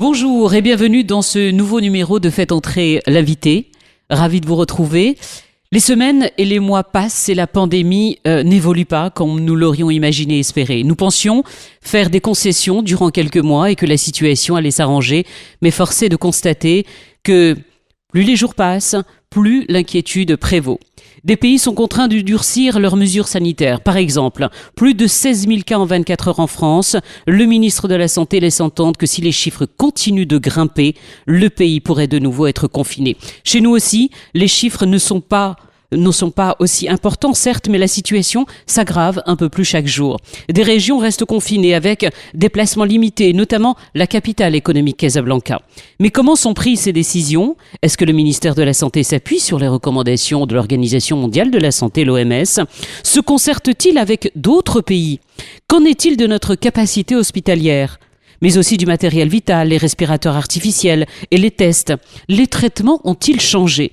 Bonjour et bienvenue dans ce nouveau numéro de Faites entrer l'invité. Ravi de vous retrouver. Les semaines et les mois passent et la pandémie n'évolue pas comme nous l'aurions imaginé et espéré. Nous pensions faire des concessions durant quelques mois et que la situation allait s'arranger, mais force est de constater que plus les jours passent, plus l'inquiétude prévaut. Des pays sont contraints de durcir leurs mesures sanitaires. Par exemple, plus de 16 000 cas en 24 heures en France. Le ministre de la Santé laisse entendre que si les chiffres continuent de grimper, le pays pourrait de nouveau être confiné. Chez nous aussi, les chiffres ne sont pas aussi importants, certes, mais la situation s'aggrave un peu plus chaque jour. Des régions restent confinées avec des placements limités, notamment la capitale économique Casablanca. Mais comment sont prises ces décisions ? Est-ce que le ministère de la Santé s'appuie sur les recommandations de l'Organisation mondiale de la santé, l'OMS ? Se concerte-t-il avec d'autres pays ? Qu'en est-il de notre capacité hospitalière ? Mais aussi du matériel vital, les respirateurs artificiels et les tests. Les traitements ont-ils changé ?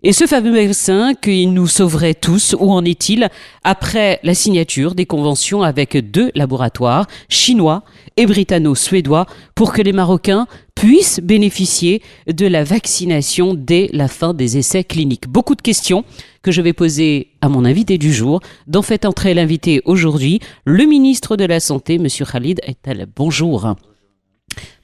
Et ce fameux vaccin qui nous sauverait tous, où en est-il après la signature des conventions avec 2 laboratoires, chinois et britanno-suédois, pour que les Marocains puissent bénéficier de la vaccination dès la fin des essais cliniques ? Beaucoup de questions que je vais poser à mon invité du jour. Dans Faites entrer l'invité aujourd'hui, le ministre de la Santé, M. Khalid Aittal. Bonjour.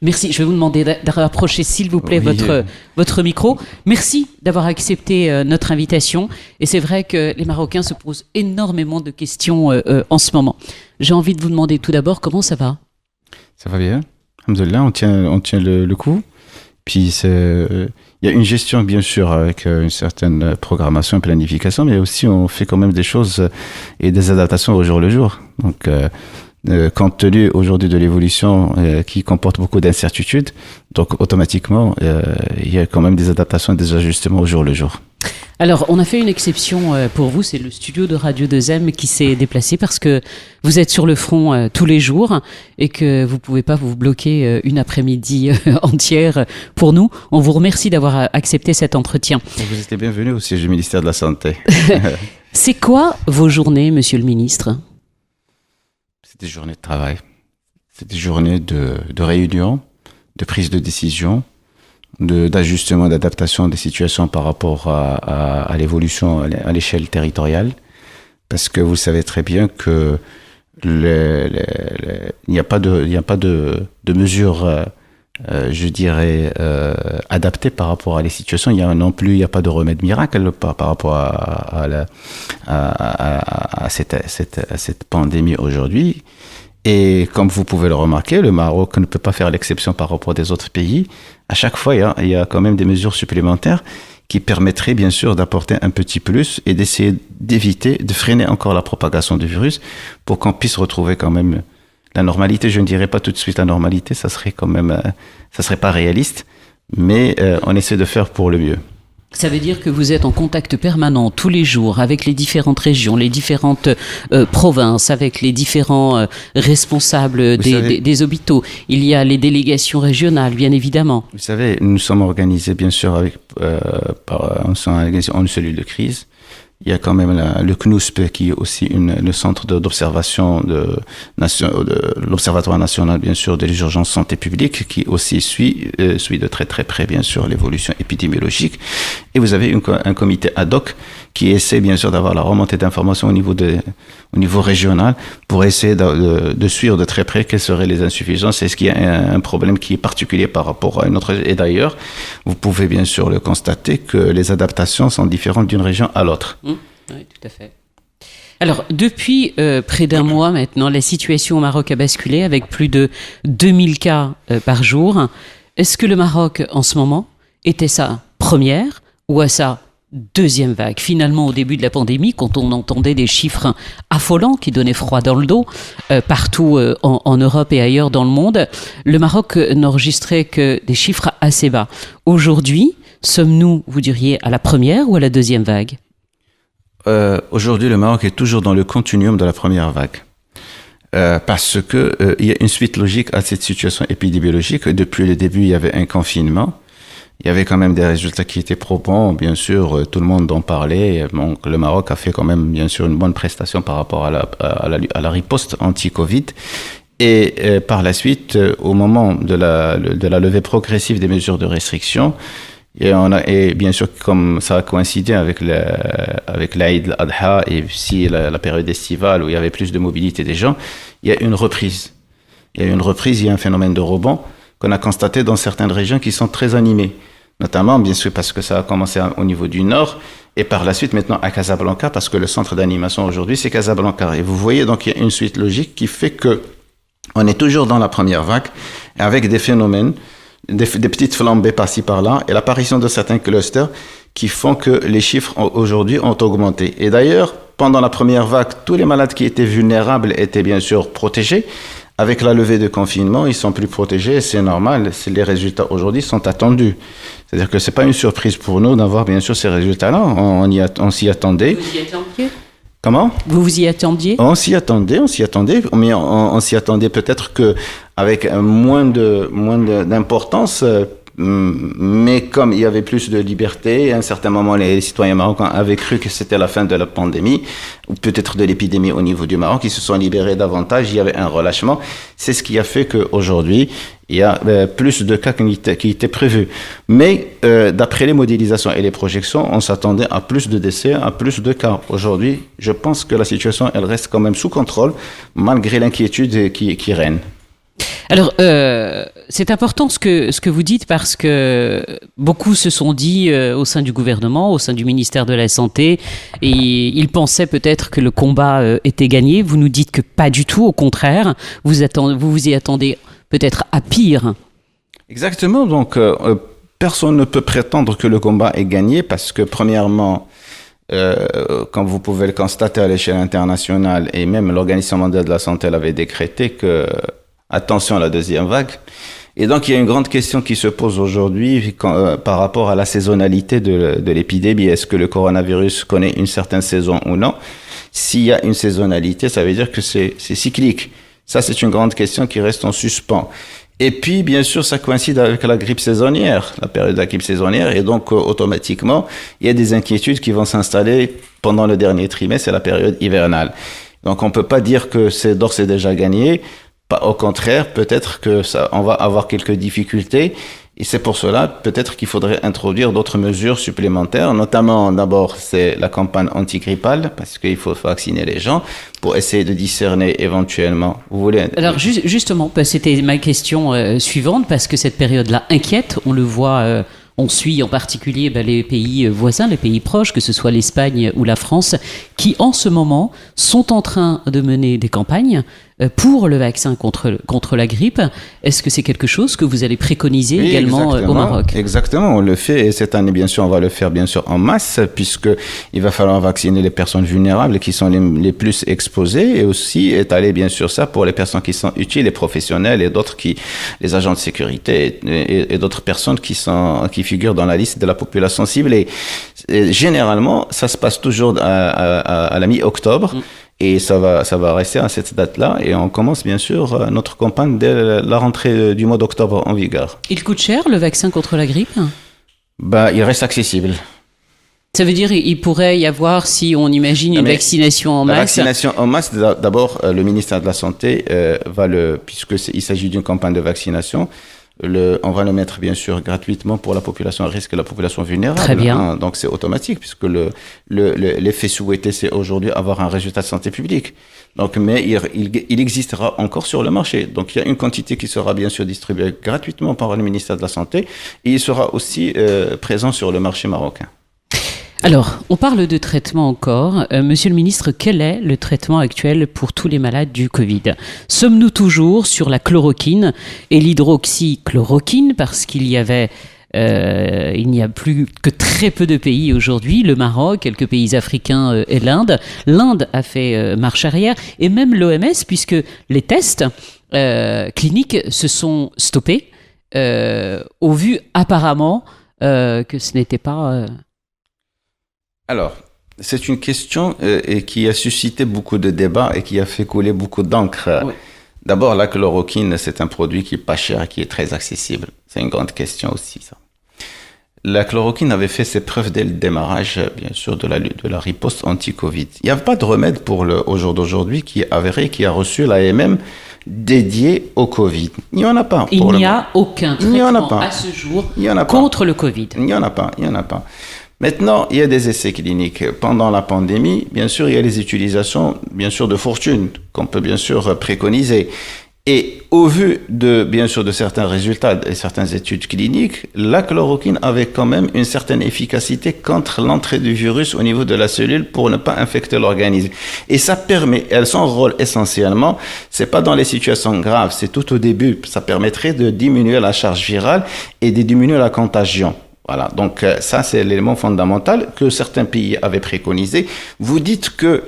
Merci, je vais vous demander de rapprocher s'il vous plaît votre micro. Merci d'avoir accepté notre invitation. Et c'est vrai que les Marocains se posent énormément de questions en ce moment. J'ai envie de vous demander tout d'abord comment ça va ? Ça va bien, alhamdoulilah, on tient le coup. Puis il y a une gestion bien sûr avec une certaine programmation et planification, mais aussi on fait quand même des choses et des adaptations au jour le jour. Donc compte tenu aujourd'hui de l'évolution qui comporte beaucoup d'incertitudes, donc automatiquement, il y a quand même des adaptations et des ajustements au jour le jour. Alors, on a fait une exception pour vous, c'est le studio de Radio 2M qui s'est déplacé parce que vous êtes sur le front tous les jours et que vous ne pouvez pas vous bloquer une après-midi entière pour nous. On vous remercie d'avoir accepté cet entretien. Vous êtes bienvenue au siège du ministère de la Santé. C'est quoi vos journées, monsieur le ministre ? C'est des journées de travail, c'est des journées de réunion, de prise de décision, d'ajustement, d'adaptation des situations par rapport à l'évolution à l'échelle territoriale. Parce que vous savez très bien que il n'y a pas de mesures, je dirais, adaptées par rapport à les situations. Il n'y a pas de remède miracle par rapport à cette pandémie aujourd'hui. Et comme vous pouvez le remarquer, le Maroc ne peut pas faire l'exception par rapport à des autres pays. À chaque fois, il y a quand même des mesures supplémentaires qui permettraient bien sûr d'apporter un petit plus et d'essayer d'éviter, de freiner encore la propagation du virus pour qu'on puisse retrouver quand même la normalité. Je ne dirais pas tout de suite la normalité, ça serait pas réaliste, mais on essaie de faire pour le mieux. Ça veut dire que vous êtes en contact permanent tous les jours avec les différentes régions, les différentes provinces, avec les différents responsables des hôpitaux. Il y a les délégations régionales, bien évidemment. Vous savez, nous sommes organisés bien sûr en une cellule de crise. Il y a quand même le CNUSP qui est aussi le centre d'observation de l'Observatoire national bien sûr de l'urgence santé publique qui aussi suit de très très près bien sûr l'évolution épidémiologique. Et vous avez un comité ad hoc qui essaie bien sûr d'avoir la remontée d'informations au niveau régional pour essayer de suivre de très près quelles seraient les insuffisances. Est-ce qu'il y a un problème qui est particulier par rapport à une autre ? Et d'ailleurs, vous pouvez bien sûr le constater que les adaptations sont différentes d'une région à l'autre. Oui, tout à fait. Alors, depuis près d'un mois maintenant, la situation au Maroc a basculé avec plus de 2000 cas par jour. Est-ce que le Maroc, en ce moment, était sa première ou à sa deuxième vague? Finalement, au début de la pandémie, quand on entendait des chiffres affolants qui donnaient froid dans le dos partout en Europe et ailleurs dans le monde, le Maroc n'enregistrait que des chiffres assez bas. Aujourd'hui, sommes-nous, vous diriez, à la première ou à la deuxième vague ? Aujourd'hui, le Maroc est toujours dans le continuum de la première vague. Parce que il y a une suite logique à cette situation épidémiologique. Depuis le début, il y avait un confinement. Il y avait quand même des résultats qui étaient probants, bien sûr, tout le monde en parlait. Donc, le Maroc a fait quand même, bien sûr, une bonne prestation par rapport à la riposte anti-Covid. Et par la suite, au moment de la levée progressive des mesures de restriction, et bien sûr, comme ça a coïncidé avec l'Aïd al-Adha et aussi la période estivale où il y avait plus de mobilité des gens, il y a une reprise. Il y a un phénomène de rebond qu'on a constaté dans certaines régions qui sont très animées. Notamment, bien sûr, parce que ça a commencé au niveau du nord et par la suite maintenant à Casablanca, parce que le centre d'animation aujourd'hui, c'est Casablanca. Et vous voyez, donc, il y a une suite logique qui fait que on est toujours dans la première vague avec des phénomènes, des petites flambées par-ci par-là et l'apparition de certains clusters qui font que les chiffres aujourd'hui ont augmenté. Et d'ailleurs, pendant la première vague, tous les malades qui étaient vulnérables étaient bien sûr protégés. Avec la levée de confinement, ils sont plus protégés et c'est normal. Les résultats aujourd'hui sont attendus. C'est-à-dire que c'est pas une surprise pour nous d'avoir bien sûr ces résultats-là. On s'y attendait. Vous y attendiez ? Comment ? Vous y attendiez ? On s'y attendait, mais on s'y attendait peut-être que avec moins d'importance. Mais comme il y avait plus de liberté, à un certain moment, les citoyens marocains avaient cru que c'était la fin de la pandémie, ou peut-être de l'épidémie au niveau du Maroc, ils se sont libérés davantage, il y avait un relâchement. C'est ce qui a fait qu'aujourd'hui, il y a plus de cas qui étaient prévus. Mais d'après les modélisations et les projections, on s'attendait à plus de décès, à plus de cas. Aujourd'hui, je pense que la situation, elle reste quand même sous contrôle, malgré l'inquiétude qui règne. Alors, c'est important ce que vous dites parce que beaucoup se sont dit au sein du gouvernement, au sein du ministère de la Santé, et ils pensaient peut-être que le combat était gagné. Vous nous dites que pas du tout, au contraire, vous vous y attendez peut-être à pire. Exactement, donc personne ne peut prétendre que le combat est gagné parce que premièrement, comme vous pouvez le constater à l'échelle internationale et même l'Organisation mondiale de la santé l'avait décrété que attention à la deuxième vague. Et donc, il y a une grande question qui se pose aujourd'hui par rapport à la saisonnalité de l'épidémie. Est-ce que le coronavirus connaît une certaine saison ou non ? S'il y a une saisonnalité, ça veut dire que c'est cyclique. Ça, c'est une grande question qui reste en suspens. Et puis, bien sûr, ça coïncide avec la grippe saisonnière, la période de la grippe saisonnière. Et donc, automatiquement, il y a des inquiétudes qui vont s'installer pendant le dernier trimestre et la période hivernale. Donc, on peut pas dire que c'est d'ores et déjà gagné. Pas, au contraire, peut-être que on va avoir quelques difficultés et c'est pour cela peut-être qu'il faudrait introduire d'autres mesures supplémentaires, notamment d'abord c'est la campagne antigrippale parce qu'il faut vacciner les gens pour essayer de discerner éventuellement. Vous voulez ? Alors justement, c'était ma question suivante parce que cette période-là inquiète, on le voit. On suit en particulier les pays voisins, les pays proches, que ce soit l'Espagne ou la France, qui en ce moment sont en train de mener des campagnes pour le vaccin contre la grippe. Est-ce que c'est quelque chose que vous allez préconiser également au Maroc ? Exactement, on le fait et cette année bien sûr on va le faire bien sûr en masse puisque il va falloir vacciner les personnes vulnérables qui sont les plus exposées et aussi étaler bien sûr ça pour les personnes qui sont utiles, les professionnels et d'autres les agents de sécurité et d'autres personnes qui figurent dans la liste de la population ciblée. Et généralement ça se passe toujours à la mi-octobre. Et ça va rester à cette date-là. Et on commence bien sûr notre campagne dès la rentrée du mois d'octobre en vigueur. Il coûte cher le vaccin contre la grippe ? Il reste accessible. Ça veut dire qu'il pourrait y avoir, si on imagine une vaccination en masse. La vaccination en masse, d'abord, le ministère de la Santé puisqu'il s'agit d'une campagne de vaccination, on va le mettre bien sûr gratuitement pour la population à risque et la population vulnérable. Très bien. Donc c'est automatique puisque l'effet souhaité c'est aujourd'hui avoir un résultat de santé publique. Donc mais il existera encore sur le marché. Donc il y a une quantité qui sera bien sûr distribuée gratuitement par le ministère de la Santé et il sera aussi présent sur le marché marocain. Alors, on parle de traitement encore. Monsieur le ministre, quel est le traitement actuel pour tous les malades du Covid ? Sommes-nous toujours sur la chloroquine et l'hydroxychloroquine parce qu'il n'y a plus que très peu de pays aujourd'hui, le Maroc, quelques pays africains et l'Inde. L'Inde a fait marche arrière et même l'OMS puisque les tests cliniques se sont stoppés au vu apparemment que ce n'était pas... Alors, c'est une question qui a suscité beaucoup de débats et qui a fait couler beaucoup d'encre. Oui. D'abord, la chloroquine, c'est un produit qui est pas cher et qui est très accessible. C'est une grande question aussi, ça. La chloroquine avait fait ses preuves dès le démarrage, bien sûr, de la riposte anti-Covid. Il n'y a pas de remède au jour d'aujourd'hui qui est avéré, qui a reçu l'AMM dédié au Covid. Il n'y en a pas. Il n'y a aucun traitement à ce jour contre le Covid. Il n'y en a pas. Maintenant, il y a des essais cliniques. Pendant la pandémie, bien sûr, il y a les utilisations, bien sûr, de fortune qu'on peut bien sûr préconiser. Et au vu bien sûr, de certains résultats et certaines études cliniques, la chloroquine avait quand même une certaine efficacité contre l'entrée du virus au niveau de la cellule pour ne pas infecter l'organisme. Et ça permet, son rôle essentiellement, c'est pas dans les situations graves, c'est tout au début. Ça permettrait de diminuer la charge virale et de diminuer la contagion. Voilà, donc ça c'est l'élément fondamental que certains pays avaient préconisé. Vous dites que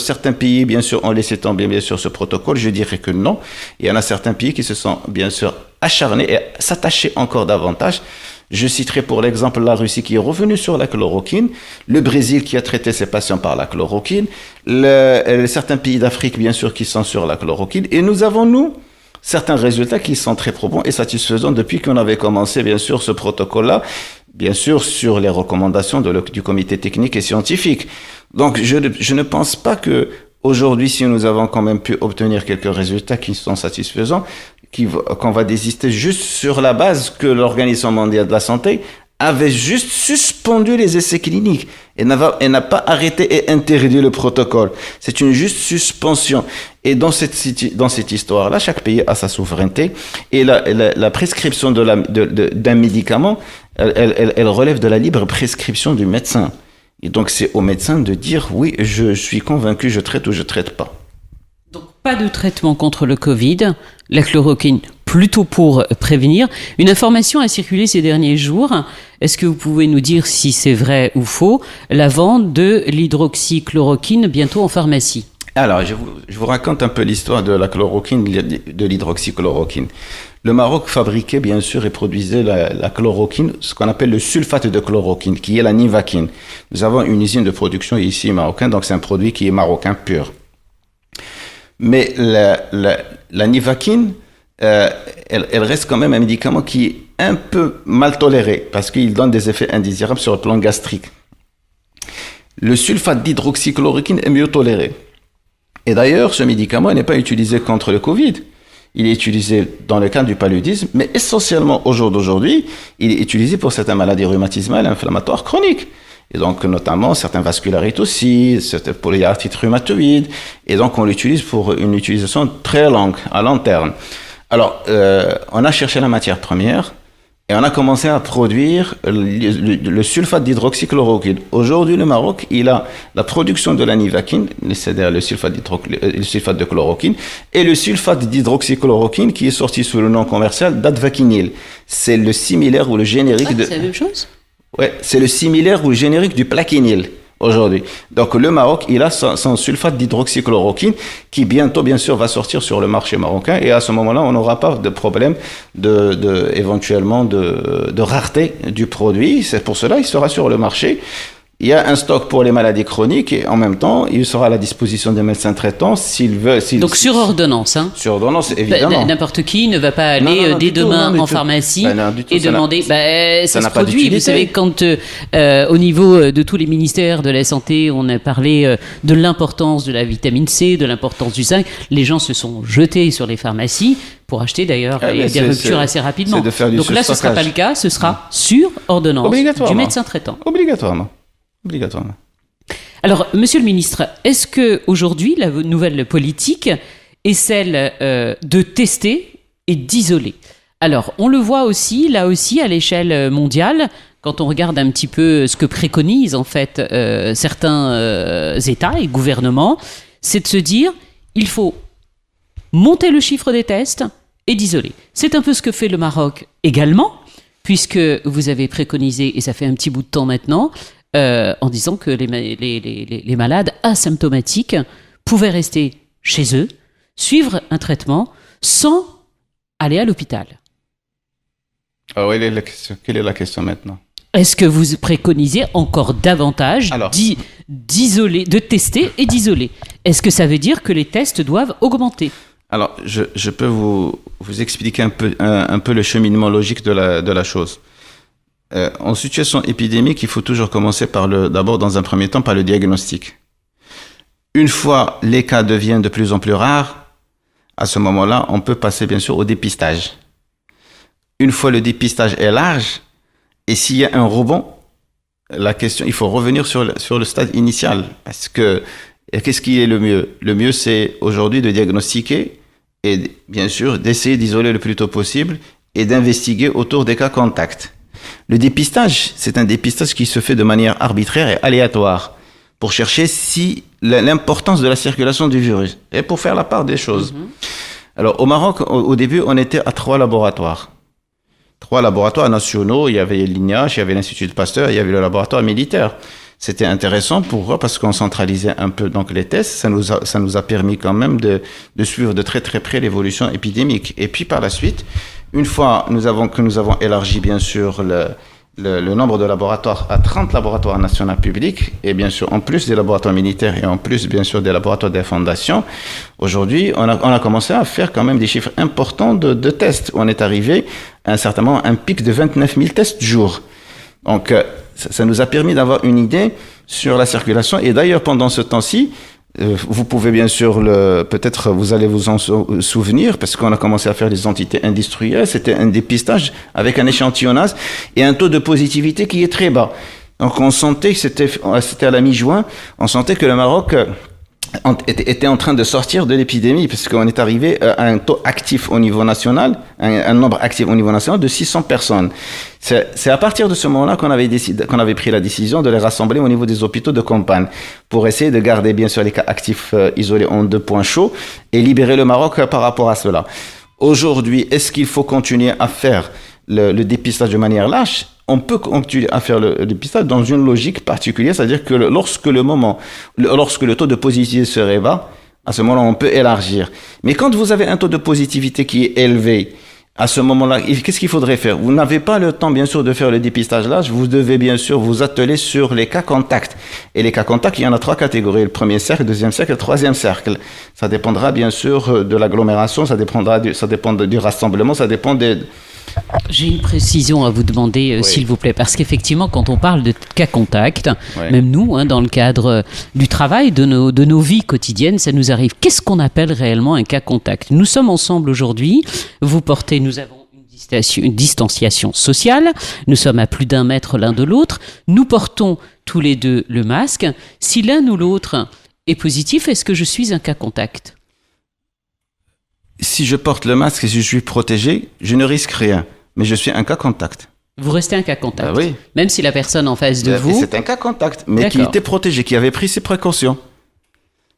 certains pays, bien sûr, ont laissé tomber bien sûr ce protocole. Je dirais que non. Il y en a certains pays qui se sont bien sûr acharnés et s'attachaient encore davantage. Je citerai pour l'exemple la Russie qui est revenue sur la chloroquine, le Brésil qui a traité ses patients par la chloroquine, certains pays d'Afrique bien sûr qui sont sur la chloroquine, et nous avons certains résultats qui sont très probants et satisfaisants depuis qu'on avait commencé, bien sûr, ce protocole-là, bien sûr, sur les recommandations du comité technique et scientifique. Donc, je ne pense pas que aujourd'hui, si nous avons quand même pu obtenir quelques résultats qui sont satisfaisants, qu'on va désister juste sur la base que l'Organisation mondiale de la santé avait juste suspendu les essais cliniques et n'a pas arrêté et interdit le protocole. C'est une juste suspension. Et dans cette histoire-là, chaque pays a sa souveraineté et la prescription d'un médicament, elle relève de la libre prescription du médecin. Et donc, c'est au médecin de dire oui, je suis convaincu, je traite ou je traite pas. Donc, pas de traitement contre le Covid, la chloroquine plutôt pour prévenir. Une information a circulé ces derniers jours. Est-ce que vous pouvez nous dire si c'est vrai ou faux, la vente de l'hydroxychloroquine bientôt en pharmacie? Alors, je vous raconte un peu l'histoire de la chloroquine, de l'hydroxychloroquine. Le Maroc fabriquait bien sûr et produisait la chloroquine, ce qu'on appelle le sulfate de chloroquine, qui est la Nivaquine. Nous avons une usine de production ici marocaine, donc c'est un produit qui est marocain pur. Mais la Nivaquine, elle reste quand même un médicament qui est un peu mal toléré parce qu'il donne des effets indésirables sur le plan gastrique. Le sulfate d'hydroxychloroquine est mieux toléré. Et d'ailleurs, ce médicament n'est pas utilisé contre le Covid. Il est utilisé dans le cadre du paludisme, mais essentiellement au jour d'aujourd'hui, il est utilisé pour certaines maladies rhumatismales et inflammatoires chroniques. Et donc, notamment, certains vascularites aussi, certaines polyarthrite rhumatoïde. Et donc, on l'utilise pour une utilisation très longue, à long terme. Alors, on a cherché la matière première et on a commencé à produire le sulfate d'hydroxychloroquine. Aujourd'hui, le Maroc, il a la production de la Nivaquine, c'est-à-dire le sulfate de chloroquine, et le sulfate d'hydroxychloroquine qui est sorti sous le nom commercial d'advaquinil. C'est le similaire ou le générique c'est la même chose? Ouais, c'est le similaire ou le générique du plaquenil aujourd'hui. Donc le Maroc, il a son sulfate d'hydroxychloroquine qui bientôt, bien sûr, va sortir sur le marché marocain et à ce moment-là, on n'aura pas de problème éventuellement de rareté du produit. C'est pour cela qu'il sera sur le marché. Il y a un stock pour les maladies chroniques et en même temps, il sera à la disposition des médecins traitants s'ils veulent. Donc sur ordonnance, hein. Sur ordonnance, évidemment. N'importe qui ne va pas aller dès demain en pharmacie et demander. Ça se produit. Vous savez, quand au niveau de tous les ministères de la santé, on a parlé de l'importance de la vitamine C, de l'importance du zinc, les gens se sont jetés sur les pharmacies pour acheter d'ailleurs des ruptures assez rapidement. Donc là, ce ne sera pas le cas. Ce sera sur ordonnance du médecin traitant. Obligatoirement. Alors, monsieur le ministre, est-ce qu'aujourd'hui, la nouvelle politique est celle de tester et d'isoler? Alors, on le voit aussi, là aussi, à l'échelle mondiale, quand on regarde un petit peu ce que préconisent en fait certains États et gouvernements, c'est de se dire, il faut monter le chiffre des tests et d'isoler. C'est un peu ce que fait le Maroc également, puisque vous avez préconisé, et ça fait un petit bout de temps maintenant, en disant que les malades asymptomatiques pouvaient rester chez eux, suivre un traitement sans aller à l'hôpital. Alors, quelle est la question maintenant? Est-ce que vous préconisez encore davantage d'isoler, de tester et d'isoler? Est-ce que ça veut dire que les tests doivent augmenter? Alors, je peux vous expliquer un peu le cheminement logique de la chose. En situation épidémique, il faut toujours commencer d'abord, dans un premier temps, par le diagnostic. Une fois les cas deviennent de plus en plus rares, à ce moment-là, on peut passer bien sûr au dépistage. Une fois le dépistage est large, et s'il y a un rebond, la question, il faut revenir sur le stade initial. Parce que, qu'est-ce qui est le mieux? Le mieux, c'est aujourd'hui de diagnostiquer et bien sûr d'essayer d'isoler le plus tôt possible et d'investiguer autour des cas contacts. Le dépistage, c'est un dépistage qui se fait de manière arbitraire et aléatoire pour chercher si l'importance de la circulation du virus et pour faire la part des choses. Alors, au Maroc, au début, on était à 3 laboratoires. 3 laboratoires nationaux, il y avait l'INIH, il y avait l'Institut de Pasteur, il y avait le laboratoire militaire. C'était intéressant, pourquoi? Parce qu'on centralisait un peu donc les tests, ça nous a permis quand même de suivre de très très près l'évolution épidémique. Et puis par la suite, une fois que nous avons élargi bien sûr le nombre de laboratoires à 30 laboratoires nationaux publics, et bien sûr en plus des laboratoires militaires et en plus bien sûr des laboratoires des fondations, aujourd'hui on a commencé à faire quand même des chiffres importants de tests. On est arrivé à un certain moment à un pic de 29 000 tests jour. Donc ça nous a permis d'avoir une idée sur la circulation. Et d'ailleurs pendant ce temps-ci, vous pouvez bien sûr, peut-être vous allez vous en souvenir, parce qu'on a commencé à faire des entités industrielles, c'était un dépistage avec un échantillonnage et un taux de positivité qui est très bas. Donc on sentait que c'était à la mi-juin, on sentait que le Maroc était en train de sortir de l'épidémie, parce qu'on est arrivé à un taux actif au niveau national, un nombre actif au niveau national de 600 personnes. C'est à partir de ce moment-là qu'on avait pris la décision de les rassembler au niveau des hôpitaux de campagne, pour essayer de garder bien sûr les cas actifs isolés en 2 points chauds et libérer le Maroc par rapport à cela. Aujourd'hui, est-ce qu'il faut continuer à faire le dépistage de manière lâche? On peut continuer à faire le dépistage dans une logique particulière, c'est-à-dire que lorsque le taux de positivité serait bas, à ce moment-là, on peut élargir. Mais quand vous avez un taux de positivité qui est élevé, à ce moment-là, qu'est-ce qu'il faudrait faire? Vous n'avez pas le temps, bien sûr, de faire le dépistage large. Vous devez, bien sûr, vous atteler sur les cas contacts. Et les cas contacts, il y en a 3 catégories. Le premier cercle, le deuxième cercle, le troisième cercle. Ça dépendra, bien sûr, de l'agglomération, ça dépend du rassemblement, ça dépend des... J'ai une précision à vous demander, Oui. s'il vous plaît, parce qu'effectivement, quand on parle de cas contacts, Oui. même nous, dans le cadre du travail, de nos vies quotidiennes, ça nous arrive. Qu'est-ce qu'on appelle réellement un cas contact? Nous sommes ensemble aujourd'hui, nous avons une distanciation sociale, nous sommes à plus d'1 mètre l'un de l'autre, nous portons tous les deux le masque. Si l'un ou l'autre est positif, est-ce que je suis un cas contact? Si je porte le masque et si je suis protégé, je ne risque rien. Mais je suis un cas contact. Vous restez un cas contact, Oui. même si la personne en face de Et vous... c'est un cas contact, mais qui D'accord. était protégé, qui avait pris ses précautions.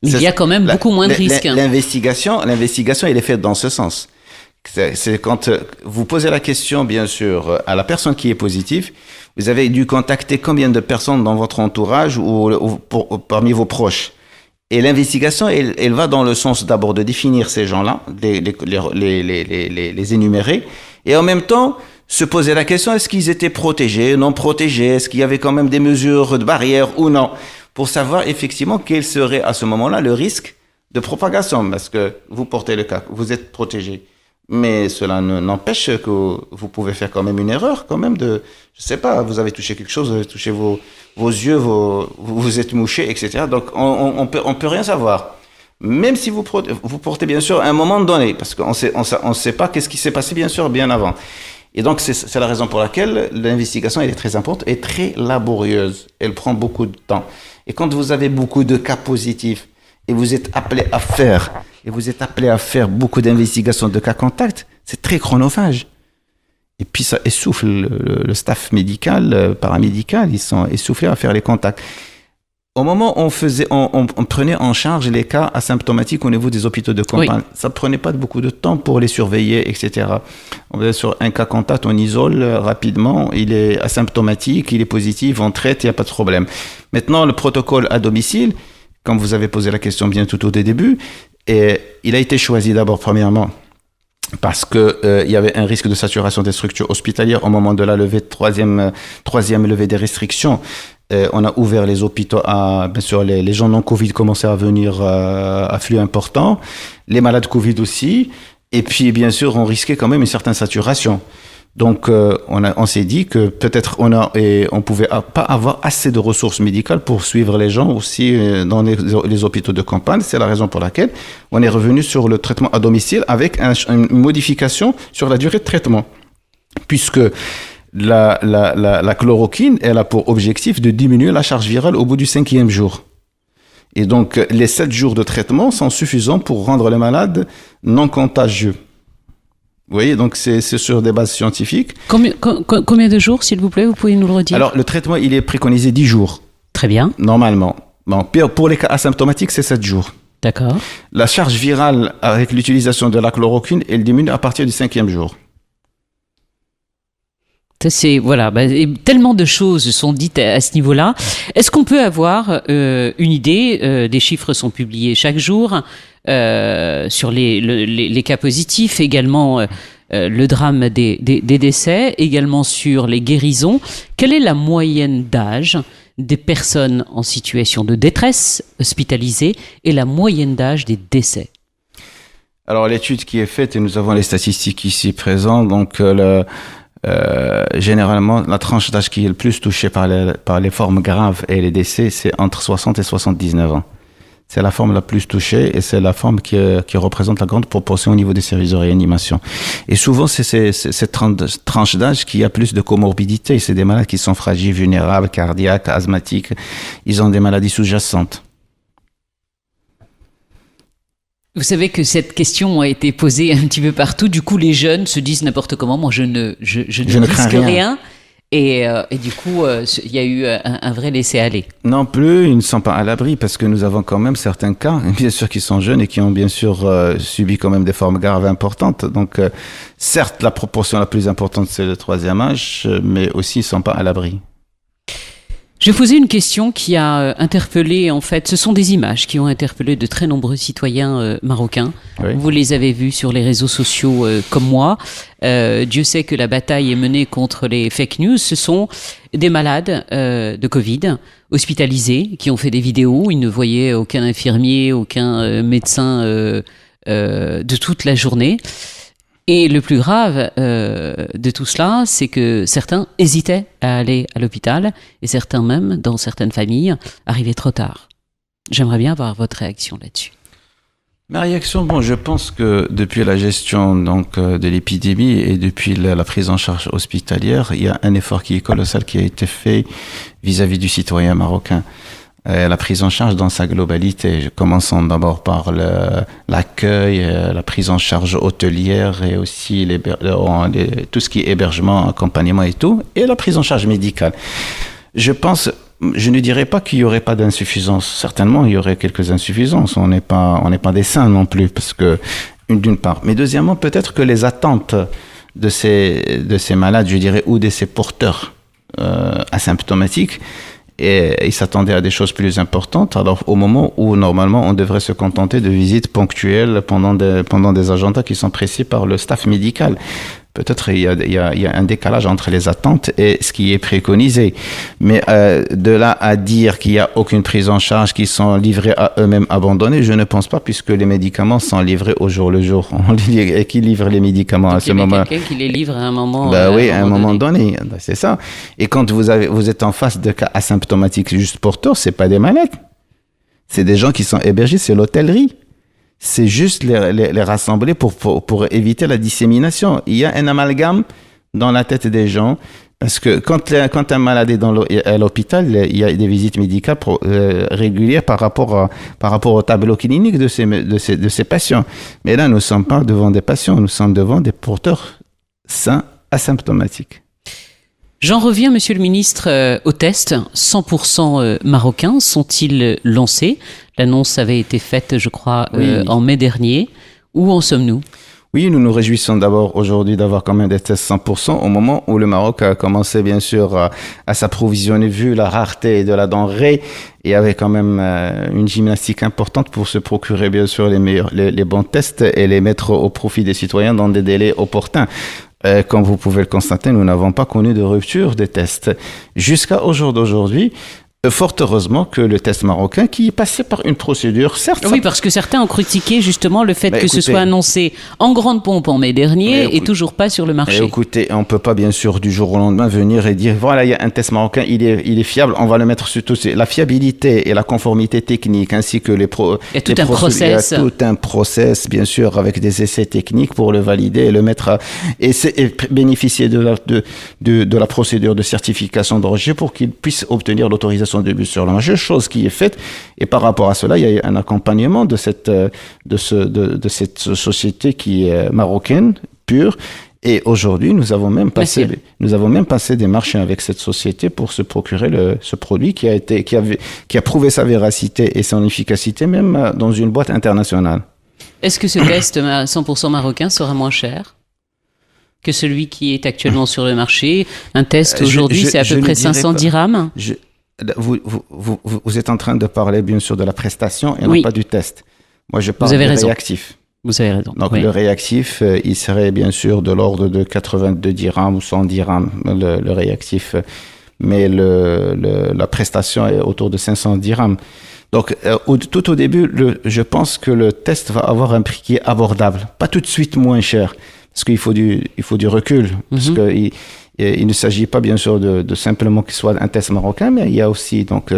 Mais il y a quand même beaucoup moins de risques. L'investigation, elle est faite dans ce sens. C'est quand vous posez la question, bien sûr, à la personne qui est positive, vous avez dû contacter combien de personnes dans votre entourage ou parmi vos proches. Et l'investigation, elle va dans le sens d'abord de définir ces gens-là, les énumérer, et en même temps se poser la question, est-ce qu'ils étaient protégés, non protégés, est-ce qu'il y avait quand même des mesures de barrière ou non, pour savoir effectivement quel serait à ce moment-là le risque de propagation, parce que vous portez le cas, vous êtes protégé. Mais cela n'empêche que vous pouvez faire quand même une erreur, quand même je sais pas, vous avez touché quelque chose, vous avez touché vos yeux, vous êtes mouché, etc. Donc on peut rien savoir. Même si vous portez bien sûr à un moment donné, parce qu'on sait pas qu'est-ce qui s'est passé bien sûr bien avant. Et donc c'est la raison pour laquelle l'investigation elle est très importante et très laborieuse. Elle prend beaucoup de temps. Et quand vous avez beaucoup de cas positifs et vous êtes appelé à faire beaucoup d'investigations de cas contacts, c'est très chronophage. Et puis ça essouffle le staff médical, paramédical, ils sont essoufflés à faire les contacts. Au moment où on prenait en charge les cas asymptomatiques au niveau des hôpitaux de campagne, oui. Ça ne prenait pas beaucoup de temps pour les surveiller, etc. On va sur un cas contact, on isole rapidement, il est asymptomatique, il est positif, on traite, il n'y a pas de problème. Maintenant, le protocole à domicile, comme vous avez posé la question bien tout au début, et il a été choisi d'abord, premièrement, parce que il y avait un risque de saturation des structures hospitalières au moment de la levée, troisième levée des restrictions. On a ouvert les hôpitaux bien sûr, les gens non Covid commençaient à venir à flux important, les malades Covid aussi, et puis bien sûr, on risquait quand même une certaine saturation. Donc, on s'est dit que peut-être on pouvait pas avoir assez de ressources médicales pour suivre les gens aussi dans les hôpitaux de campagne. C'est la raison pour laquelle on est revenu sur le traitement à domicile avec une modification sur la durée de traitement. Puisque la chloroquine, elle a pour objectif de diminuer la charge virale au bout du 5e jour. Et donc, les 7 jours de traitement sont suffisants pour rendre les malades non contagieux. Vous voyez, donc c'est sur des bases scientifiques. Combien de jours, s'il vous plaît, vous pouvez nous le redire? Alors, le traitement, il est préconisé 10 jours. Très bien. Normalement. Bon, pour les cas asymptomatiques, c'est 7 jours. D'accord. La charge virale avec l'utilisation de la chloroquine, elle diminue à partir du 5e jour. Voilà, tellement de choses sont dites à ce niveau-là. Est-ce qu'on peut avoir une idée, des chiffres sont publiés chaque jour sur les cas positifs, également le drame des décès, également sur les guérisons. Quelle est la moyenne d'âge des personnes en situation de détresse hospitalisées et la moyenne d'âge des décès? Alors l'étude qui est faite, et nous avons les statistiques ici présentes, donc généralement, la tranche d'âge qui est le plus touchée par les formes graves et les décès, c'est entre 60 et 79 ans. C'est la forme la plus touchée et c'est la forme qui représente la grande proportion au niveau des services de réanimation. Et souvent, c'est cette tranche d'âge qui a plus de comorbidité. C'est des malades qui sont fragiles, vulnérables, cardiaques, asthmatiques. Ils ont des maladies sous-jacentes. Vous savez que cette question a été posée un petit peu partout. Du coup, les jeunes se disent n'importe comment. Moi, je ne risque rien. Et du coup, il y a eu un vrai laisser-aller. Non plus, ils ne sont pas à l'abri parce que nous avons quand même certains cas, bien sûr, qui sont jeunes et qui ont bien sûr subi quand même des formes graves importantes. Donc, certes, la proportion la plus importante, c'est le 3e âge, mais aussi, ils ne sont pas à l'abri. Je vais poser une question qui a interpellé, en fait, ce sont des images qui ont interpellé de très nombreux citoyens marocains. Oui. Vous les avez vues sur les réseaux sociaux comme moi. Dieu sait que la bataille est menée contre les fake news. Ce sont des malades de Covid hospitalisés qui ont fait des vidéos où ils ne voyaient aucun infirmier, aucun médecin de toute la journée. Et le plus grave de tout cela, c'est que certains hésitaient à aller à l'hôpital et certains même, dans certaines familles, arrivaient trop tard. J'aimerais bien avoir votre réaction là-dessus. Ma réaction, je pense que depuis la gestion de l'épidémie et depuis la prise en charge hospitalière, il y a un effort qui est colossal qui a été fait vis-à-vis du citoyen marocain. La prise en charge dans sa globalité, commençons d'abord par l'accueil, la prise en charge hôtelière et aussi tout ce qui est hébergement, accompagnement et tout, et la prise en charge médicale. Je ne dirais pas qu'il n'y aurait pas d'insuffisance. Certainement, il y aurait quelques insuffisances. On n'est pas des saints non plus, parce que, d'une part. Mais deuxièmement, peut-être que les attentes de ces malades, je dirais, ou de ces porteurs asymptomatiques, et ils s'attendaient à des choses plus importantes, alors au moment où normalement on devrait se contenter de visites ponctuelles pendant des agendas qui sont précis par le staff médical. Peut-être il y a un décalage entre les attentes et ce qui est préconisé. Mais de là à dire qu'il n'y a aucune prise en charge, qu'ils sont livrés à eux-mêmes abandonnés, je ne pense pas, puisque les médicaments sont livrés au jour le jour. Et qui livre les médicaments à ce moment? Il y a quelqu'un qui les livre à un moment oui, à un moment donné. C'est ça. Et quand vous êtes en face de cas asymptomatiques juste porteurs, c'est pas des malades. C'est des gens qui sont hébergés, c'est l'hôtellerie. C'est juste les rassembler pour éviter la dissémination. Il y a un amalgame dans la tête des gens, parce que quand un malade est à l'hôpital, il y a des visites médicales régulières par rapport au tableau clinique de ces patients. Mais là, nous ne sommes pas devant des patients, nous sommes devant des porteurs sains asymptomatiques. J'en reviens, Monsieur le Ministre, aux tests 100% marocains sont-ils lancés? L'annonce avait été faite, je crois, oui. En mai dernier. Où en sommes-nous? Oui, nous nous réjouissons d'abord aujourd'hui d'avoir quand même des tests 100% au moment où le Maroc a commencé bien sûr à s'approvisionner vu la rareté de la denrée et avait quand même une gymnastique importante pour se procurer bien sûr les bons tests et les mettre au profit des citoyens dans des délais opportuns. Comme vous pouvez le constater, nous n'avons pas connu de rupture des tests. Jusqu'à au jour d'aujourd'hui, Fort heureusement que le test marocain, qui est passé par une procédure, certes... Oui, parce que certains ont critiqué justement le fait que ce soit annoncé en grande pompe en mai dernier et toujours pas sur le marché. Écoutez, on ne peut pas bien sûr du jour au lendemain venir et dire, voilà, il y a un test marocain, il est fiable, on va le mettre sur tout. La fiabilité et la conformité technique, ainsi que les il y a tout un process. Il y a tout un process, bien sûr, avec des essais techniques pour le valider et le mettre et bénéficier de la procédure de certification d'origine pour qu'il puisse obtenir l'autorisation de but sur le marché, chose qui est faite. Et par rapport à cela, il y a un accompagnement de cette société qui est marocaine, pure. Et aujourd'hui, nous avons même passé des marchés avec cette société pour se procurer ce produit qui a prouvé sa véracité et son efficacité même dans une boîte internationale. Est-ce que ce test 100% marocain sera moins cher que celui qui est actuellement sur le marché? Un test aujourd'hui, c'est à peu près 500 dirhams. Vous êtes en train de parler bien sûr de la prestation et non pas du test. Moi, je parle du réactif. Vous avez raison. Donc, le réactif, il serait bien sûr de l'ordre de 82 dirhams ou 100 dirhams, le réactif. Mais la prestation est autour de 500 dirhams. Donc, tout au début, je pense que le test va avoir un prix qui est abordable. Pas tout de suite moins cher. Parce qu'il faut du recul. Parce que il ne s'agit pas, bien sûr, de simplement qu'il soit un test marocain, mais il y a aussi donc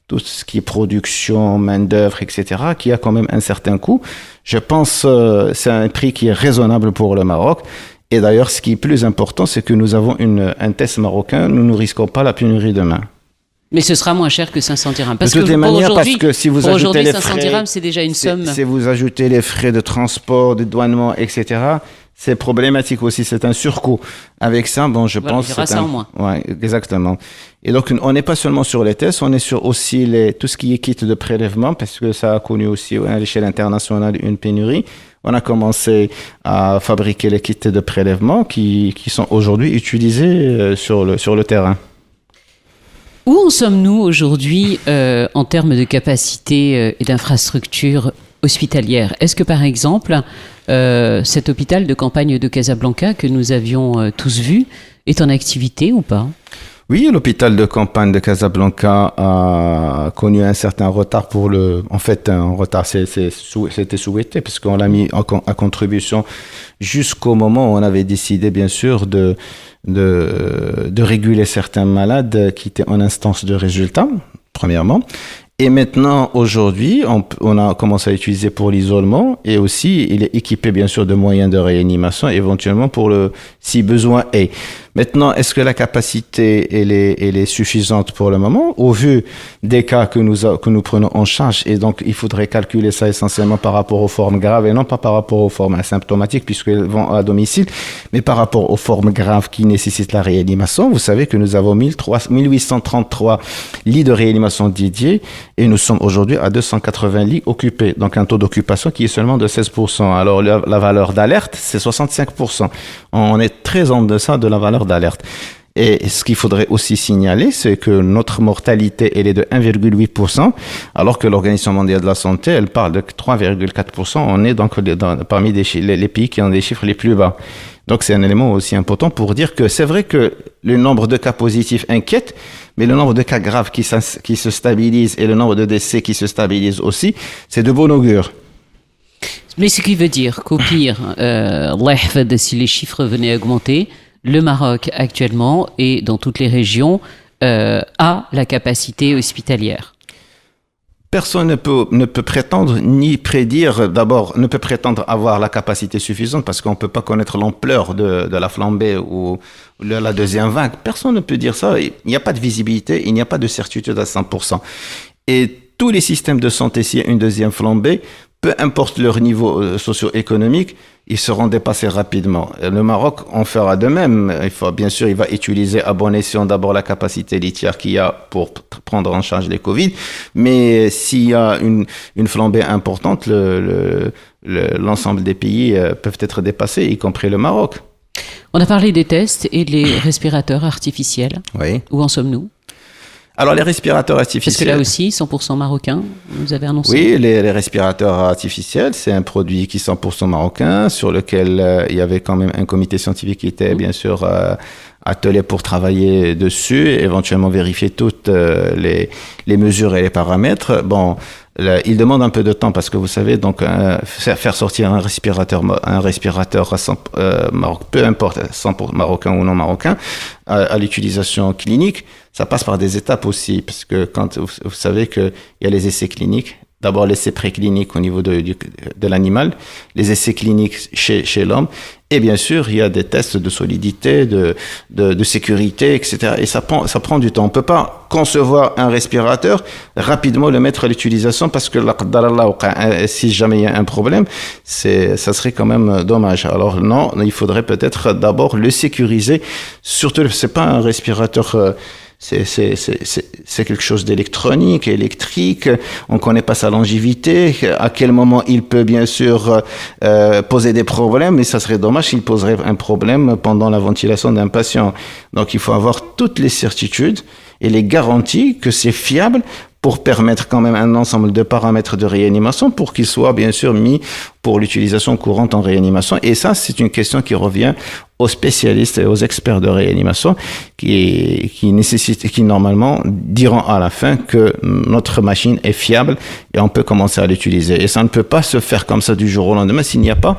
tout ce qui est production, main-d'œuvre, etc., qui a quand même un certain coût. Je pense que c'est un prix qui est raisonnable pour le Maroc. Et d'ailleurs, ce qui est plus important, c'est que nous avons un test marocain. Nous ne risquons pas la pénurie demain. Mais ce sera moins cher que 500 dirhams. De toutes les manières, parce que si vous ajoutez les 500 dirhams, c'est déjà une somme. Si vous ajoutez les frais de transport, de douanement, etc., c'est problématique aussi, c'est un surcoût. Avec ça, bon, je pense... Il y aura ça en moins. Ouais, exactement. Et donc, on n'est pas seulement sur les tests, on est sur aussi tout ce qui est kit de prélèvement, parce que ça a connu aussi à l'échelle internationale une pénurie. On a commencé à fabriquer les kits de prélèvement qui sont aujourd'hui utilisés sur le terrain. Où en sommes-nous aujourd'hui en termes de capacité et d'infrastructure hospitalière? Est-ce que par exemple, cet hôpital de campagne de Casablanca que nous avions tous vu est en activité ou pas? Oui, l'hôpital de campagne de Casablanca a connu un certain retard un retard, c'était souhaité puisqu'on l'a mis à contribution jusqu'au moment où on avait décidé, bien sûr, de réguler certains malades qui étaient en instance de résultat, premièrement. Et maintenant, aujourd'hui, on a commencé à l'utiliser pour l'isolement et aussi, il est équipé, bien sûr, de moyens de réanimation, éventuellement si besoin est. Maintenant, est-ce que la capacité, elle est suffisante pour le moment? Au vu des cas que nous prenons en charge, et donc, il faudrait calculer ça essentiellement par rapport aux formes graves et non pas par rapport aux formes asymptomatiques puisqu'elles vont à domicile, mais par rapport aux formes graves qui nécessitent la réanimation. Vous savez que nous avons 1833 lits de réanimation dédiés et nous sommes aujourd'hui à 280 lits occupés. Donc, un taux d'occupation qui est seulement de 16%. Alors, la valeur d'alerte, c'est 65%. On est très en deçà de la valeur d'alerte. Et ce qu'il faudrait aussi signaler, c'est que notre mortalité, elle est de 1,8%, alors que l'Organisation mondiale de la santé, elle parle de 3,4%. On est donc parmi les pays qui ont des chiffres les plus bas. Donc, c'est un élément aussi important pour dire que c'est vrai que le nombre de cas positifs inquiète, mais le nombre de cas graves qui se stabilisent et le nombre de décès qui se stabilisent aussi, c'est de bon augure. Mais ce qui veut dire qu'au pire, si les chiffres venaient à augmenter, le Maroc actuellement et dans toutes les régions a la capacité hospitalière. Personne ne peut prétendre ni prédire, d'abord, ne peut prétendre avoir la capacité suffisante parce qu'on ne peut pas connaître l'ampleur de la flambée ou de la deuxième vague. Personne ne peut dire ça. Il n'y a pas de visibilité, il n'y a pas de certitude à 100%. Et tous les systèmes de santé, s'il y a une deuxième flambée, peu importe leur niveau socio-économique, ils seront dépassés rapidement. Le Maroc en fera de même. Bien sûr, il va utiliser à bon escient d'abord la capacité litière qu'il y a pour prendre en charge les Covid. Mais s'il y a une flambée importante, l'ensemble des pays peuvent être dépassés, y compris le Maroc. On a parlé des tests et des respirateurs artificiels. Oui. Où en sommes-nous ? Alors, les respirateurs artificiels... Parce que là aussi, 100% marocain, vous avez annoncé. Oui, les respirateurs artificiels, c'est un produit qui est 100% marocain, sur lequel il y avait quand même un comité scientifique qui était bien sûr attelé pour travailler dessus, éventuellement vérifier toutes les mesures et les paramètres. Bon, il demande un peu de temps parce que vous savez, donc faire sortir un respirateur peu importe, 100% marocain ou non marocain, à l'utilisation clinique, ça passe par des étapes aussi, parce que quand vous savez qu'il y a les essais cliniques. D'abord, l'essai préclinique au niveau de l'animal, les essais cliniques chez l'homme, et bien sûr, il y a des tests de solidité, de sécurité, etc. Et ça prend du temps. On peut pas concevoir un respirateur, rapidement le mettre à l'utilisation, parce que si jamais il y a un problème, ça serait quand même dommage. Alors non, il faudrait peut-être d'abord le sécuriser. Surtout, c'est pas un respirateur... C'est quelque chose d'électronique, électrique. On connaît pas sa longévité. À quel moment il peut bien sûr poser des problèmes, mais ça serait dommage s'il poserait un problème pendant la ventilation d'un patient. Donc il faut avoir toutes les certitudes et les garanties que c'est fiable pour permettre quand même un ensemble de paramètres de réanimation pour qu'ils soient bien sûr mis pour l'utilisation courante en réanimation. Et ça, c'est une question qui revient aux spécialistes et aux experts de réanimation qui normalement diront à la fin que notre machine est fiable et on peut commencer à l'utiliser. Et ça ne peut pas se faire comme ça du jour au lendemain s'il n'y a pas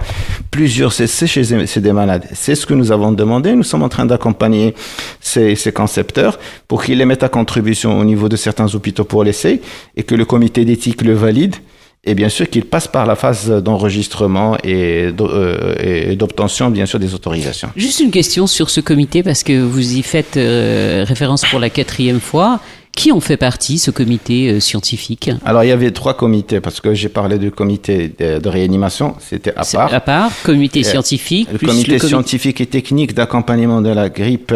plusieurs essais chez des malades. C'est ce que nous avons demandé. Nous sommes en train d'accompagner ces concepteurs pour qu'ils les mettent à contribution au niveau de certains hôpitaux pour l'essai et que le comité d'éthique le valide. Et bien sûr qu'il passe par la phase d'enregistrement et d'obtention, bien sûr, des autorisations. Juste une question sur ce comité, parce que vous y faites référence pour la 4e fois. Qui en fait partie, ce comité scientifique? Alors, il y avait 3 comités, parce que j'ai parlé du comité de réanimation, c'était à part. À part, comité scientifique. Le comité scientifique et technique d'accompagnement de la grippe,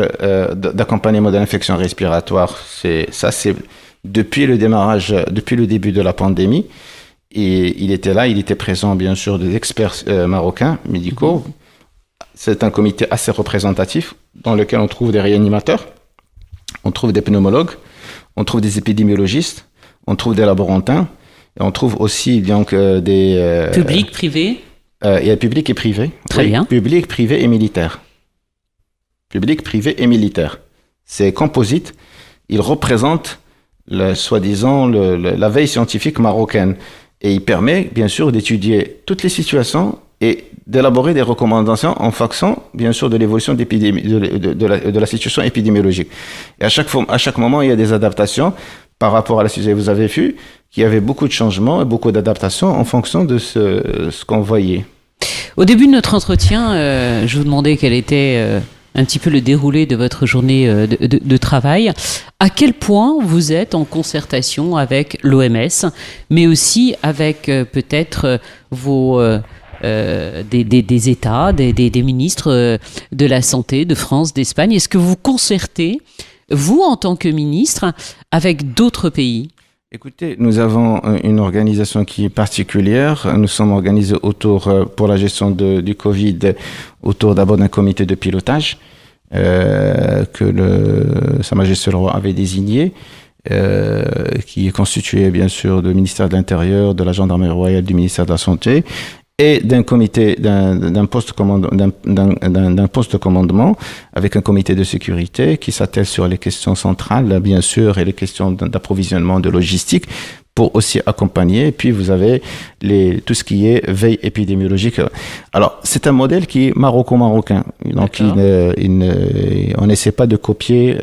d'accompagnement de l'infection respiratoire, c'est depuis le démarrage, depuis le début de la pandémie. Et il était là, il était présent, bien sûr, des experts marocains médicaux. C'est un comité assez représentatif dans lequel on trouve des réanimateurs, on trouve des pneumologues, on trouve des épidémiologistes, on trouve des laborantins, et on trouve aussi donc des... Public, privé? Il y a public et privé. Très bien. Public, privé et militaire. Public, privé et militaire. C'est composite. Il représente, soi-disant, la veille scientifique marocaine. Et il permet, bien sûr, d'étudier toutes les situations et d'élaborer des recommandations en fonction, bien sûr, de l'évolution de la situation épidémiologique. Et à chaque moment, il y a des adaptations par rapport à la situation. Vous avez vu qu'il y avait beaucoup de changements et beaucoup d'adaptations en fonction de ce qu'on voyait. Au début de notre entretien, je vous demandais quel était un petit peu le déroulé de votre journée de travail. À quel point vous êtes en concertation avec l'OMS, mais aussi avec peut-être des États, des ministres de la Santé de France, d'Espagne. Est-ce que vous concertez, vous en tant que ministre, avec d'autres pays ? Écoutez, nous avons une organisation qui est particulière. Nous sommes organisés pour la gestion du Covid, autour d'abord d'un comité de pilotage que Sa Majesté le Roi avait désigné, qui est constitué bien sûr du ministère de l'Intérieur, de la Gendarmerie royale, du ministère de la Santé, et d'un comité, d'un poste de commandement avec un comité de sécurité qui s'attelle sur les questions centrales, bien sûr, et les questions d'approvisionnement, de logistique, pour aussi accompagner. Et puis, vous avez tout ce qui est veille épidémiologique. Alors, c'est un modèle qui est maroco-marocain. Donc, on n'essaie pas de copier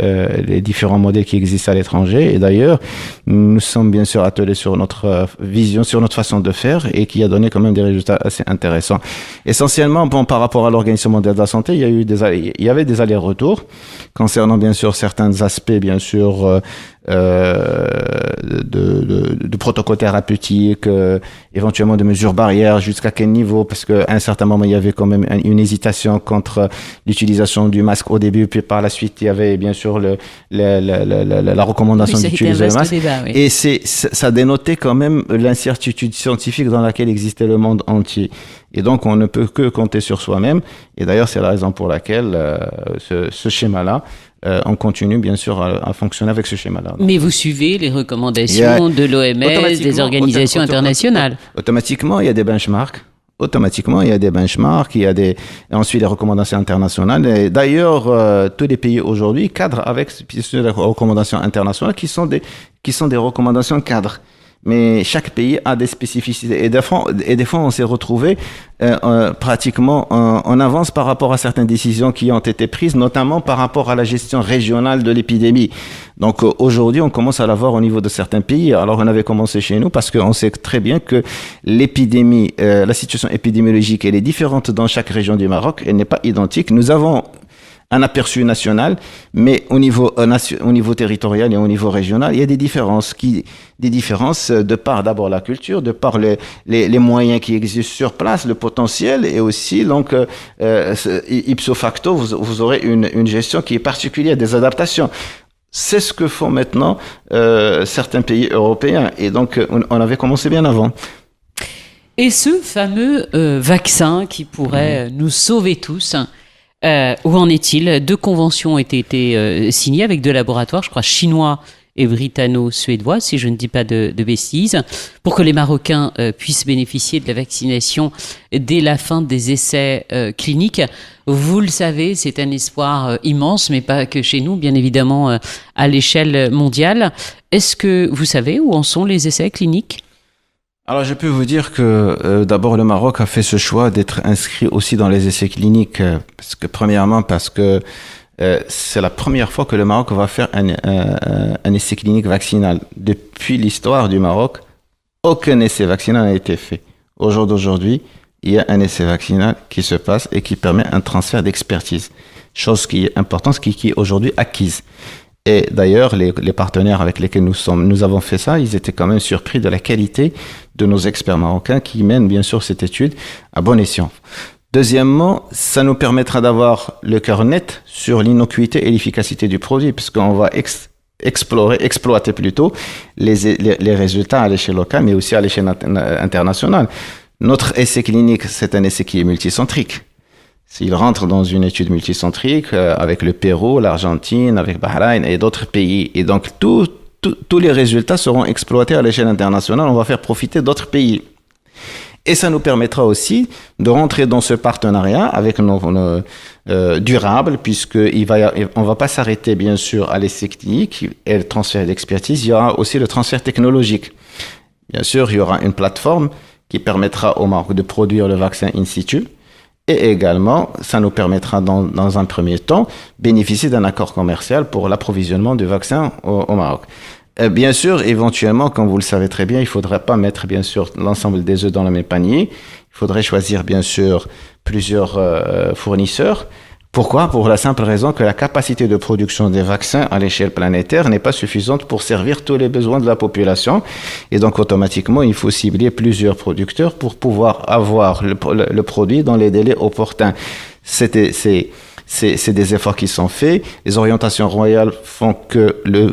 les différents modèles qui existent à l'étranger. Et d'ailleurs, nous sommes bien sûr attelés sur notre vision, sur notre façon de faire et qui a donné quand même des résultats assez intéressants. Essentiellement, par rapport à l'Organisation mondiale de la santé, il y avait des allers-retours concernant bien sûr certains aspects, bien sûr, de protocole thérapeutique, éventuellement de mesures barrières, jusqu'à quel niveau, parce qu'à un certain moment, il y avait quand même une hésitation contre l'utilisation du masque au début, puis par la suite, il y avait bien sûr la recommandation d'utiliser le masque. Débat, oui. Et ça dénotait quand même l'incertitude scientifique dans laquelle existait le monde entier. Et donc, on ne peut que compter sur soi-même. Et d'ailleurs, c'est la raison pour laquelle ce schéma-là, on continue bien sûr à fonctionner avec ce schéma-là. Mais vous suivez les recommandations de l'OMS, des organisations internationales. Automatiquement, il y a des benchmarks. automatiquement, il y a des benchmarks, et ensuite les recommandations internationales. Et d'ailleurs, tous les pays aujourd'hui cadrent avec les recommandations internationales qui sont des recommandations cadres. Mais chaque pays a des spécificités. Et des fois on s'est retrouvé pratiquement en avance par rapport à certaines décisions qui ont été prises, notamment par rapport à la gestion régionale de l'épidémie. Donc aujourd'hui, on commence à l'avoir au niveau de certains pays. Alors on avait commencé chez nous parce qu'on sait très bien que l'épidémie, la situation épidémiologique, elle est différente dans chaque région du Maroc. Elle n'est pas identique. Nous avons un aperçu national, mais au niveau territorial et au niveau régional, il y a des différences de par d'abord la culture, de par les moyens qui existent sur place, le potentiel, et aussi donc ipso facto, vous aurez une gestion qui est particulière, des adaptations. C'est ce que font maintenant certains pays européens, et donc on avait commencé bien avant. Et ce fameux vaccin qui pourrait nous sauver tous, où en est-il? 2 conventions ont été signées avec 2 laboratoires, je crois chinois et britanno-suédois, si je ne dis pas de bêtises, pour que les Marocains puissent bénéficier de la vaccination dès la fin des essais cliniques. Vous le savez, c'est un espoir immense, mais pas que chez nous, bien évidemment, à l'échelle mondiale. Est-ce que vous savez où en sont les essais cliniques ? Alors, je peux vous dire que d'abord, le Maroc a fait ce choix d'être inscrit aussi dans les essais cliniques, parce que c'est la première fois que le Maroc va faire un essai clinique vaccinal. Depuis l'histoire du Maroc, aucun essai vaccinal n'a été fait. Au jour d'aujourd'hui, il y a un essai vaccinal qui se passe et qui permet un transfert d'expertise, chose qui est importante, qui est aujourd'hui acquise. Et d'ailleurs, les partenaires avec lesquels nous avons fait ça, ils étaient quand même surpris de la qualité de nos experts marocains qui mènent bien sûr cette étude à bon escient. Deuxièmement, ça nous permettra d'avoir le cœur net sur l'innocuité et l'efficacité du produit, puisqu'on va exploiter plutôt les résultats à l'échelle locale, mais aussi à l'échelle internationale. Notre essai clinique, c'est un essai qui est multicentrique. S'il rentre dans une étude multicentrique avec le Pérou, l'Argentine, avec Bahreïn et d'autres pays, et donc tous les résultats seront exploités à l'échelle internationale, on va faire profiter d'autres pays. Et ça nous permettra aussi de rentrer dans ce partenariat avec nos durable, puisqu'on va pas s'arrêter bien sûr à l'essai clinique et le transfert d'expertise, il y aura aussi le transfert technologique. Bien sûr, il y aura une plateforme qui permettra au Maroc de produire le vaccin in situ. Et également, ça nous permettra dans un premier temps bénéficier d'un accord commercial pour l'approvisionnement du vaccin au Maroc. Bien sûr, éventuellement, comme vous le savez très bien, il ne faudrait pas mettre bien sûr l'ensemble des œufs dans le même panier. Il faudrait choisir bien sûr plusieurs fournisseurs. Pourquoi ? Pour la simple raison que la capacité de production des vaccins à l'échelle planétaire n'est pas suffisante pour servir tous les besoins de la population. Et donc, automatiquement, il faut cibler plusieurs producteurs pour pouvoir avoir le produit dans les délais opportuns. C'est des efforts qui sont faits. Les orientations royales font que le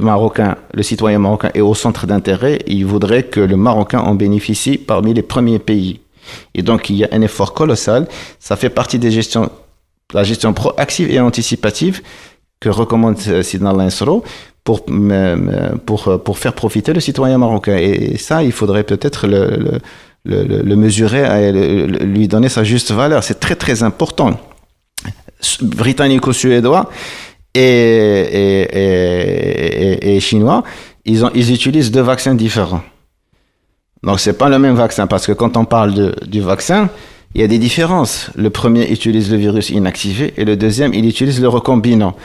citoyen marocain est au centre d'intérêt. Et il voudrait que le Marocain en bénéficie parmi les premiers pays. Et donc, il y a un effort colossal. Ça fait partie la gestion proactive et anticipative que recommande Sidna Lansro pour faire profiter le citoyen marocain. Et ça, il faudrait peut-être le mesurer et lui donner sa juste valeur. C'est très, très important. Britannico-suédois et chinois, ils utilisent 2 vaccins différents. Donc, c'est pas le même vaccin, parce que quand on parle du vaccin, il y a des différences. Le premier utilise le virus inactivé et le deuxième, il utilise le recombinant.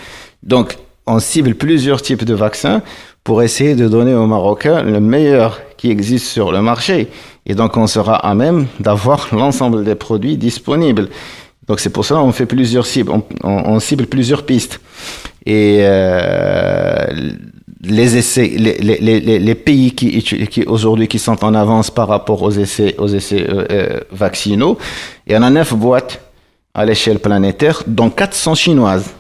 Donc, on cible plusieurs types de vaccins pour essayer de donner aux Marocains le meilleur qui existe sur le marché. Et donc, on sera à même d'avoir l'ensemble des produits disponibles. Donc, c'est pour ça qu'on fait plusieurs cibles. On cible plusieurs pistes. Et les essais, les pays qui aujourd'hui qui sont en avance par rapport aux essais vaccinaux, il y en a 9 boîtes à l'échelle planétaire, dont 4 sont chinoises.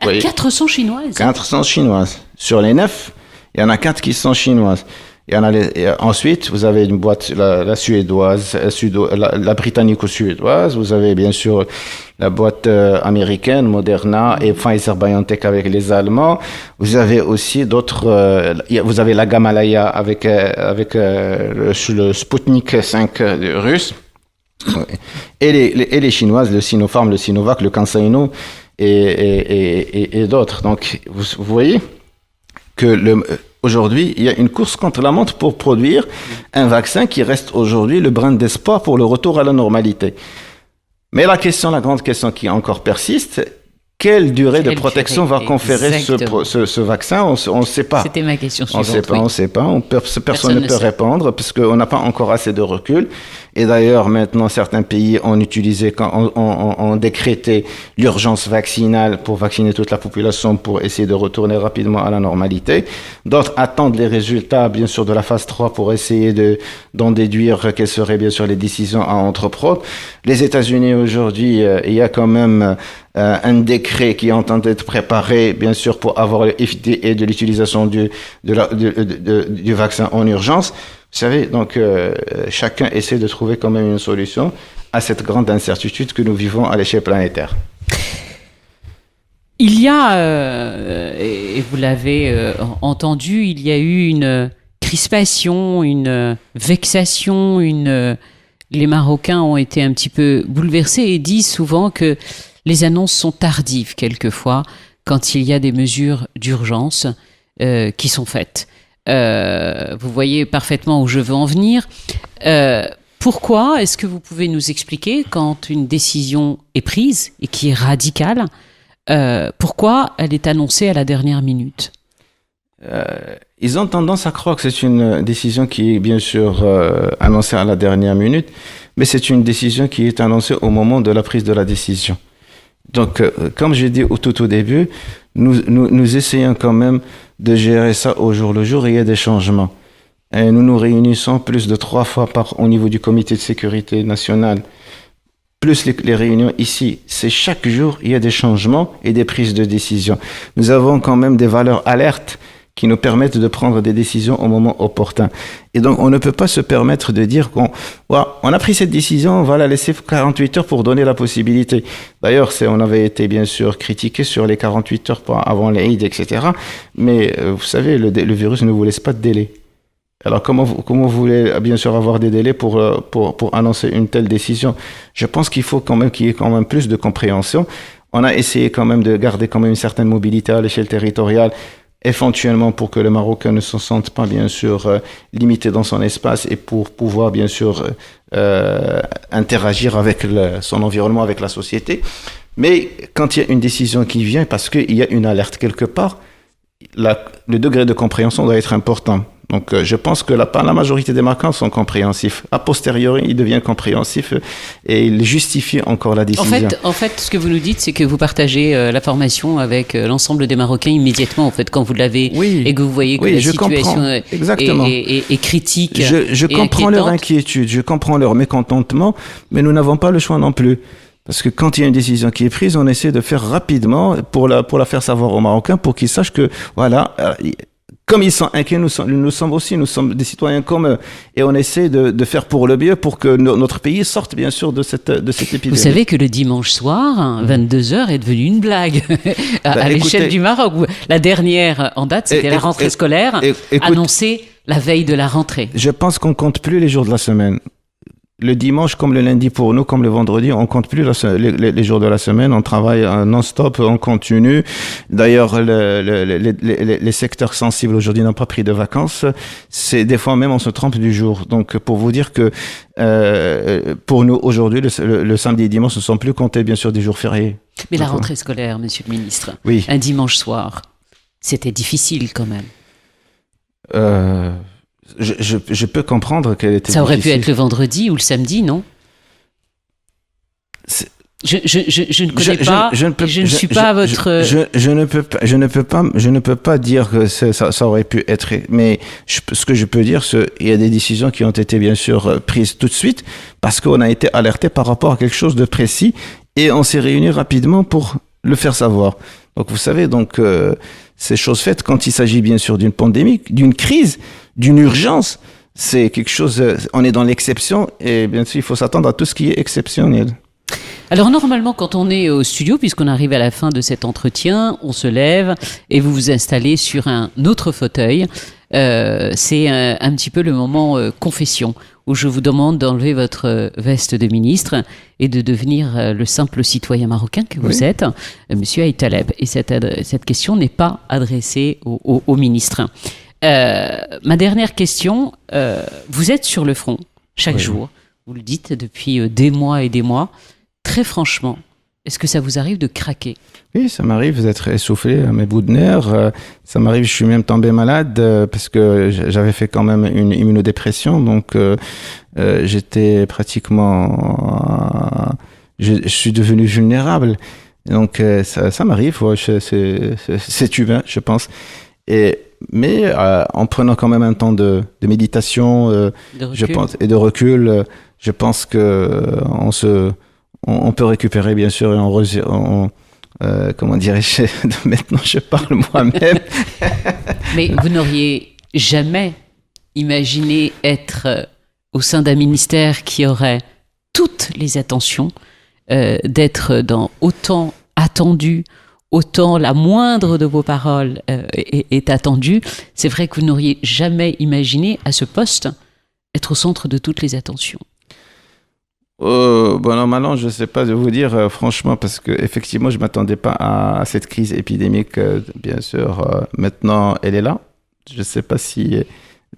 400 chinoises. 400 chinoises. Sur les 9, il y en a 4 qui sont chinoises. Ensuite, vous avez une boîte, la suédoise, la britannico-suédoise. Vous avez bien sûr la boîte américaine, Moderna et Pfizer-BioNTech avec les Allemands. Vous avez aussi d'autres. Vous avez la Gamaleya avec le Sputnik 5 russe. Et les Chinoises, le Sinopharm, le Sinovac, le CanSino et d'autres. Donc, vous voyez que aujourd'hui, il y a une course contre la montre pour produire un vaccin qui reste aujourd'hui le brin d'espoir pour le retour à la normalité. Mais la grande question qui encore persiste, quelle durée de protection va conférer ce vaccin? On ne sait pas. C'était ma question suivante. On ne sait pas. Personne ne peut répondre parce qu'on n'a pas encore assez de recul. Et d'ailleurs, maintenant, certains pays ont décrété l'urgence vaccinale pour vacciner toute la population pour essayer de retourner rapidement à la normalité. D'autres attendent les résultats, bien sûr, de la phase 3 pour essayer d'en déduire quelles seraient, bien sûr, les décisions à entreprendre. Les États-Unis, aujourd'hui, il y a quand même un décret qui est en train d'être préparé, bien sûr, pour avoir le FDA de l'utilisation du vaccin en urgence. Vous savez, donc, chacun essaie de trouver quand même une solution à cette grande incertitude que nous vivons à l'échelle planétaire. Il y a, et vous l'avez entendu, il y a eu une crispation, une vexation, les Marocains ont été un petit peu bouleversés et disent souvent que les annonces sont tardives quelquefois quand il y a des mesures d'urgence qui sont faites. Vous voyez parfaitement où je veux en venir. Pourquoi est-ce que vous pouvez nous expliquer quand une décision est prise et qui est radicale, pourquoi elle est annoncée à la dernière minute? Ils ont tendance à croire que c'est une décision qui est bien sûr annoncée à la dernière minute, mais c'est une décision qui est annoncée au moment de la prise de la décision. Donc, comme j'ai dit tout au début, nous essayons quand même de gérer ça au jour le jour et il y a des changements. Et nous nous réunissons plus de 3 fois au niveau du comité de sécurité nationale, plus les réunions ici. C'est chaque jour, il y a des changements et des prises de décision. Nous avons quand même des valeurs alertes qui nous permettent de prendre des décisions au moment opportun. Et donc, on ne peut pas se permettre de dire on a pris cette décision, on va la laisser 48 heures pour donner la possibilité. D'ailleurs, on avait été bien sûr critiqué sur les 48 heures avant l'Aïd, etc. Mais vous savez, le virus ne vous laisse pas de délai. Alors, comment vous voulez bien sûr avoir des délais pour annoncer une telle décision? Je pense qu'il faut quand même qu'il y ait quand même plus de compréhension. On a essayé quand même de garder quand même une certaine mobilité à l'échelle territoriale, éventuellement pour que le Marocain ne se sente pas bien sûr limité dans son espace et pour pouvoir bien sûr interagir avec son environnement, avec la société. Mais quand il y a une décision qui vient, parce qu'il y a une alerte quelque part, le degré de compréhension doit être important. Donc, je pense que la majorité des Marocains sont compréhensifs. A posteriori, ils deviennent compréhensifs et ils justifient encore la décision. En fait, ce que vous nous dites, c'est que vous partagez l'information avec l'ensemble des Marocains immédiatement, en fait, quand vous l'avez et que vous voyez que la situation est critique. Je comprends leur inquiétude, je comprends leur mécontentement, mais nous n'avons pas le choix non plus. Parce que quand il y a une décision qui est prise, on essaie de faire rapidement pour la faire savoir aux Marocains pour qu'ils sachent que, voilà, comme ils sont inquiets, nous sommes des citoyens comme eux. Et on essaie de faire pour le mieux pour que notre pays sorte, bien sûr, de cette épidémie. Vous savez que le dimanche soir, 22h, est devenu une blague à l'échelle du Maroc. La dernière en date, c'était la rentrée scolaire, annoncée la veille de la rentrée. Je pense qu'on compte plus les jours de la semaine. Le dimanche, comme le lundi pour nous, comme le vendredi, on compte plus les jours de la semaine. On travaille non-stop, on continue. D'ailleurs, les secteurs sensibles aujourd'hui n'ont pas pris de vacances. C'est des fois même on se trompe du jour. Donc, pour vous dire que pour nous aujourd'hui, le samedi et dimanche ne sont plus comptés bien sûr des jours fériés. Mais la rentrée scolaire, Monsieur le Ministre, oui. Un dimanche soir, c'était difficile quand même. Je peux comprendre qu'elle était Ça aurait difficile. pu être le vendredi ou le samedi, non? Je ne connais pas. Je ne suis pas votre. Je ne peux pas dire que ça aurait pu être. Mais ce que je peux dire, c'est il y a des décisions qui ont été bien sûr prises tout de suite parce qu'on a été alerté par rapport à quelque chose de précis et on s'est réunis rapidement pour le faire savoir. Donc vous savez, c'est chose faite quand il s'agit bien sûr d'une pandémie, d'une crise, d'une urgence. C'est quelque chose. On est dans l'exception et bien sûr il faut s'attendre à tout ce qui est exceptionnel. Alors normalement, quand on est au studio, puisqu'on arrive à la fin de cet entretien, on se lève et vous vous installez sur un autre fauteuil. c'est un petit peu le moment confession, où je vous demande d'enlever votre veste de ministre et de devenir le simple citoyen marocain que vous êtes, Monsieur Aït Taleb. Et cette question n'est pas adressée au ministre. Ma dernière question, vous êtes sur le front chaque jour, vous le dites depuis des mois et des mois. Très franchement, est-ce que ça vous arrive de craquer? Oui, ça m'arrive d'être essoufflé à mes bouts de nerfs. Ça m'arrive, je suis même tombé malade parce que j'avais fait quand même une immunodépression. Donc, j'étais pratiquement... Je suis devenu vulnérable. Donc, ça m'arrive. Ouais, c'est humain, je pense. Mais en prenant quand même un temps de méditation je pense, et de recul, je pense qu'on peut récupérer, bien sûr, et comment dirais-je, maintenant je parle moi-même. Mais vous n'auriez jamais imaginé être au sein d'un ministère qui aurait toutes les attentions, d'être dans autant attendu, autant la moindre de vos paroles est attendue. C'est vrai que vous n'auriez jamais imaginé à ce poste être au centre de toutes les attentions. Bon, normalement, je ne sais pas de vous dire, franchement, parce qu'effectivement, je ne m'attendais pas à cette crise épidémique. Bien sûr, maintenant, elle est là. Je ne sais pas si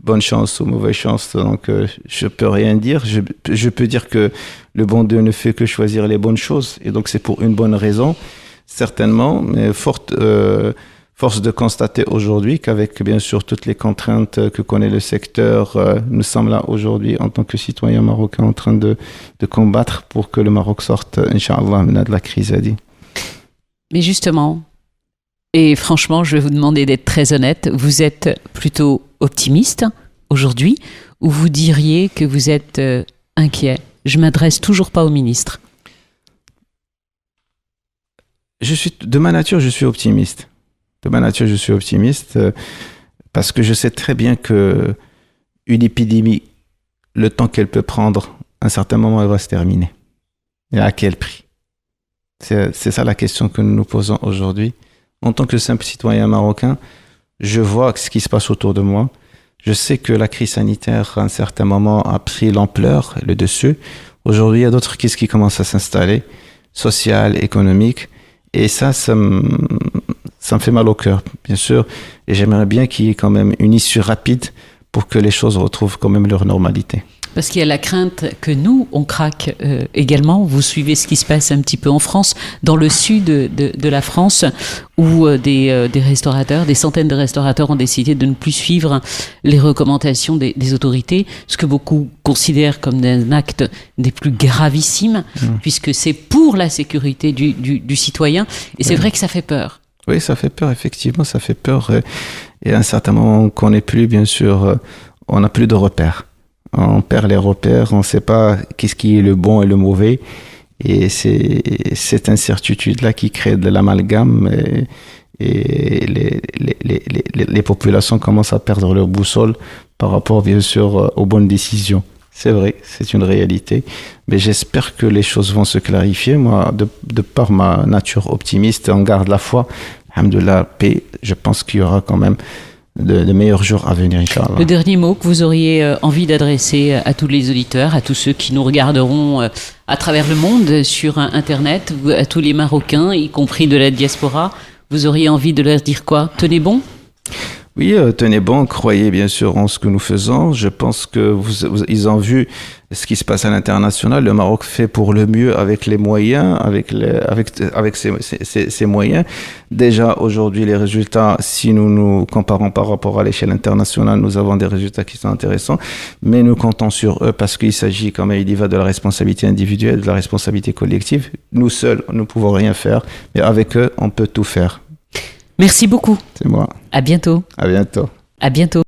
bonne chance ou mauvaise chance, donc je ne peux rien dire. Je peux dire que le bon Dieu ne fait que choisir les bonnes choses, et donc c'est pour une bonne raison, certainement, mais force de constater aujourd'hui qu'avec bien sûr toutes les contraintes que connaît le secteur, nous sommes là aujourd'hui en tant que citoyens marocains en train de combattre pour que le Maroc sorte, Inch'Allah, de la crise. Mais justement, et franchement, je vais vous demander d'être très honnête, vous êtes plutôt optimiste aujourd'hui ou vous diriez que vous êtes inquiet? Je ne m'adresse toujours pas au ministre. De ma nature, je suis optimiste. Parce que je sais très bien que une épidémie, le temps qu'elle peut prendre, à un certain moment, elle va se terminer. Et à quel prix? C'est ça la question que nous nous posons aujourd'hui. En tant que simple citoyen marocain, je vois ce qui se passe autour de moi. Je sais que la crise sanitaire, à un certain moment, a pris l'ampleur, le dessus. Aujourd'hui, il y a d'autres crises qui commencent à s'installer, sociales, économiques. Et ça me fait mal au cœur, bien sûr. Et j'aimerais bien qu'il y ait quand même une issue rapide pour que les choses retrouvent quand même leur normalité. Parce qu'il y a la crainte que nous, on craque également. Vous suivez ce qui se passe un petit peu en France, dans le sud de la France, où des restaurateurs, des centaines de restaurateurs ont décidé de ne plus suivre les recommandations des autorités, ce que beaucoup considèrent comme un acte des plus gravissimes, puisque c'est pour la sécurité du citoyen. Et c'est vrai que ça fait peur. Oui, ça fait peur, effectivement, ça fait peur. Et à un certain moment, on connaît plus, bien sûr, on n'a plus de repères. On perd les repères, on ne sait pas qu'est-ce qui est le bon et le mauvais. Et c'est cette incertitude-là qui crée de l'amalgame et les populations commencent à perdre leur boussole par rapport, bien sûr, aux bonnes décisions. C'est vrai, c'est une réalité. Mais j'espère que les choses vont se clarifier. Moi, de par ma nature optimiste, on garde la foi. Alhamdoulilah, paix, je pense qu'il y aura quand même de meilleurs jours à venir, Inch'Allah. Le dernier mot que vous auriez envie d'adresser à tous les auditeurs, à tous ceux qui nous regarderont à travers le monde sur Internet, à tous les Marocains, y compris de la diaspora, vous auriez envie de leur dire quoi? Tenez bon? Oui, tenez bon, croyez bien sûr en ce que nous faisons. Je pense que ils ont vu ce qui se passe à l'international. Le Maroc fait pour le mieux avec les moyens, avec ses moyens. Déjà aujourd'hui, les résultats, si nous nous comparons par rapport à l'échelle internationale, nous avons des résultats qui sont intéressants. Mais nous comptons sur eux parce qu'il s'agit, comme il y va, de la responsabilité individuelle, de la responsabilité collective. Nous seuls, nous ne pouvons rien faire, mais avec eux, on peut tout faire. Merci beaucoup. C'est moi. À bientôt. À bientôt. À bientôt.